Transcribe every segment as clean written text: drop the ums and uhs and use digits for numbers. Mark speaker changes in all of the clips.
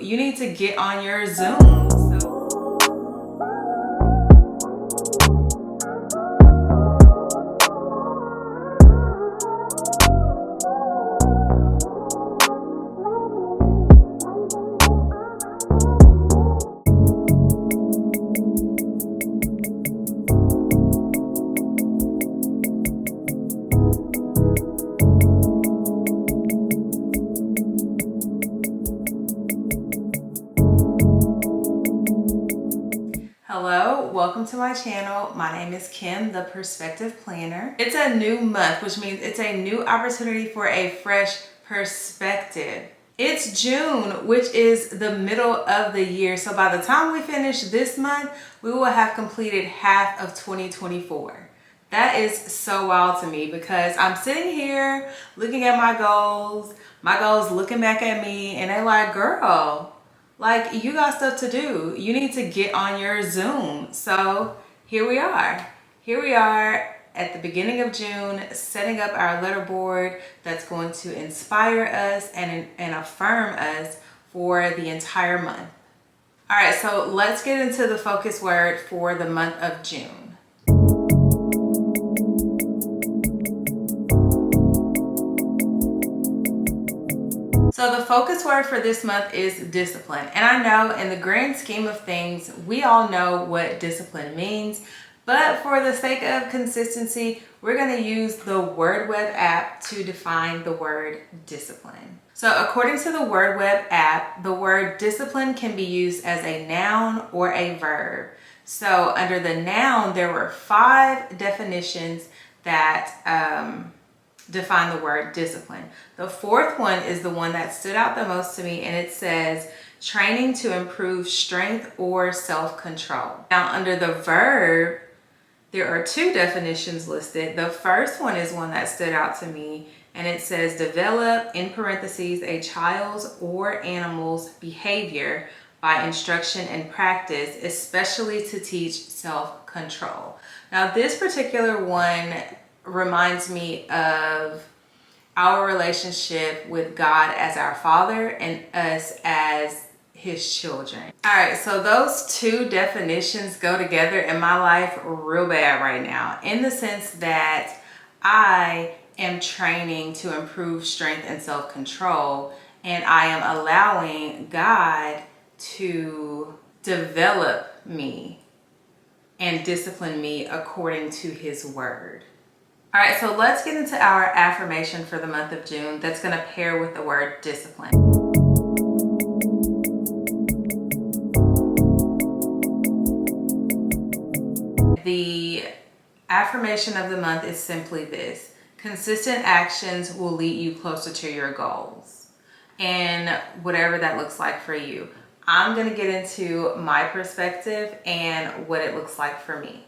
Speaker 1: You need to get on your Zoom. Hello, welcome to my channel. My name is Kim, the Perspective Planner. It's a new month, which means it's a new opportunity for a fresh perspective. It's June, which is the middle of the year. So by the time we finish this month, we will have completed half of 2024. That is so wild to me because I'm sitting here looking at my goals looking back at me, and they're like, girl, like, you got stuff to do. You need to get on your Zoom. So here we are. Here we are at the beginning of June, setting up our letter board that's going to inspire us and affirm us for the entire month. All right, so let's get into the focus word for the month of June. So the focus word for this month is discipline. And I know in the grand scheme of things, we all know what discipline means, but for the sake of consistency, we're going to use the WordWeb app to define the word discipline. So according to the WordWeb app, the word discipline can be used as a noun or a verb. So under the noun, there were 5 definitions that define the word discipline. The 4th one is the one that stood out the most to me, and it says training to improve strength or self-control. Now under the verb, there are 2 definitions listed. The first one is one that stood out to me, and it says develop, in parentheses, a child's or animal's behavior by instruction and practice, especially to teach self-control. Now this particular one reminds me of our relationship with God as our Father and us as His children. All right, so those 2 definitions go together in my life real bad right now, in the sense that I am training to improve strength and self-control, and I am allowing God to develop me and discipline me according to His word. All right, so let's get into our affirmation for the month of June that's going to pair with the word discipline. The affirmation of the month is simply this: consistent actions will lead you closer to your goals, and whatever that looks like for you. I'm going to get into my perspective and what it looks like for me.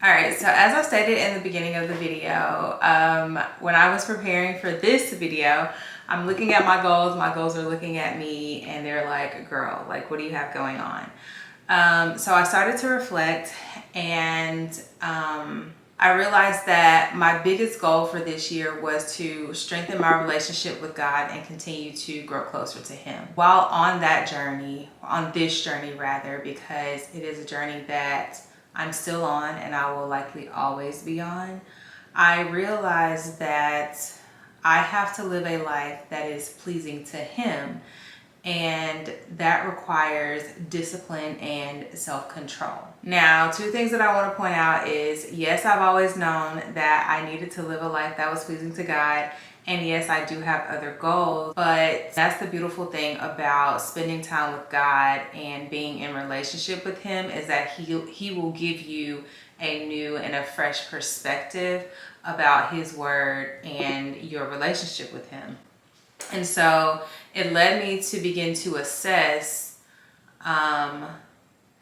Speaker 1: All right, so as I stated in the beginning of the video, when I was preparing for this video, I'm looking at my goals are looking at me, and they're like, girl, like, what do you have going on? So I started to reflect, and I realized that my biggest goal for this year was to strengthen my relationship with God and continue to grow closer to Him. While on this journey, because it is a journey that I'm still on and I will likely always be on, I realized that I have to live a life that is pleasing to Him, and that requires discipline and self-control. Now, 2 things that I want to point out is, yes, I've always known that I needed to live a life that was pleasing to God, and yes, I do have other goals, but that's the beautiful thing about spending time with God and being in relationship with Him, is that He will give you a new and a fresh perspective about His word and your relationship with Him. And so it led me to begin to assess how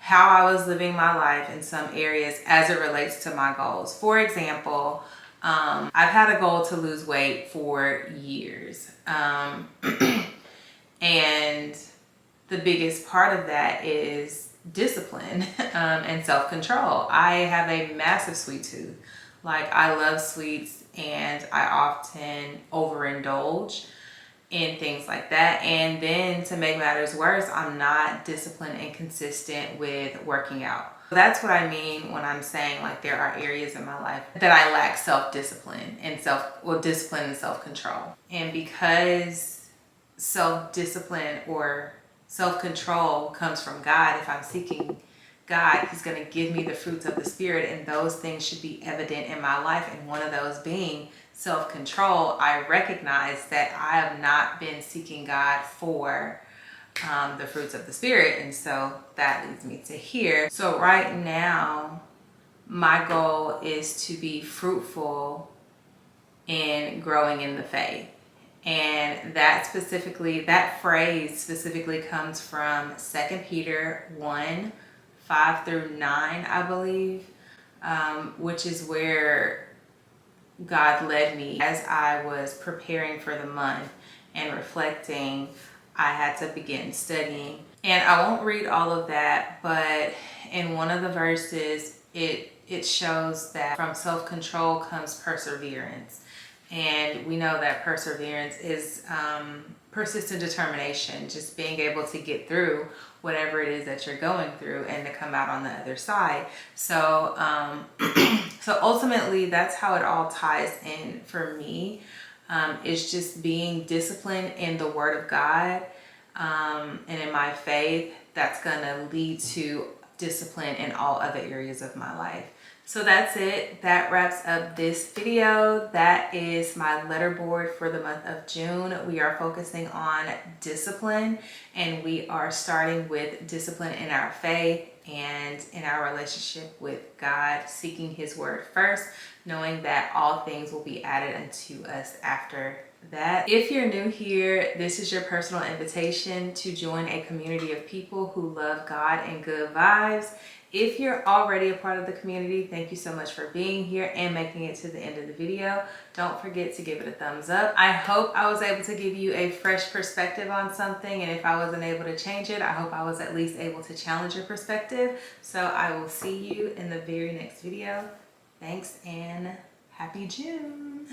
Speaker 1: I was living my life in some areas as it relates to my goals. For example, I've had a goal to lose weight for years. And the biggest part of that is discipline and self-control. I have a massive sweet tooth. Like, I love sweets and I often overindulge in things like that. And then to make matters worse, I'm not disciplined and consistent with working out. That's what I mean when I'm saying like there are areas in my life that I lack self-discipline and discipline and self-control. And because self-discipline or self-control comes from God, if I'm seeking God, he's going to give me the fruits of the spirit, and those things should be evident in my life. And one of those being self-control. I recognize that I have not been seeking God for the fruits of the spirit. And so that leads me to here. So right now, my goal is to be fruitful in growing in the faith. And that phrase specifically comes from 2 Peter 1, 5 through 9, I believe, which is where God led me as I was preparing for the month and reflecting. I had to begin studying, and I won't read all of that, but in one of the verses it shows that from self-control comes perseverance. And we know that perseverance is persistent determination, just being able to get through whatever it is that you're going through and to come out on the other side. So so ultimately that's how it all ties in for me. Is just being disciplined in the Word of God, and in my faith. That's gonna lead to discipline in all other areas of my life. So that's it. That wraps up this video. That is my letter board for the month of June. We are focusing on discipline, and we are starting with discipline in our faith and in our relationship with God, seeking his word first, knowing that all things will be added unto us after that. If you're new here, this is your personal invitation to join a community of people who love God and good vibes. If you're already a part of the community, thank you so much for being here and making it to the end of the video. Don't forget to give it a thumbs up. I hope I was able to give you a fresh perspective on something, and if I wasn't able to change it, I hope I was at least able to challenge your perspective. So I will see you in the very next video. Thanks and happy June.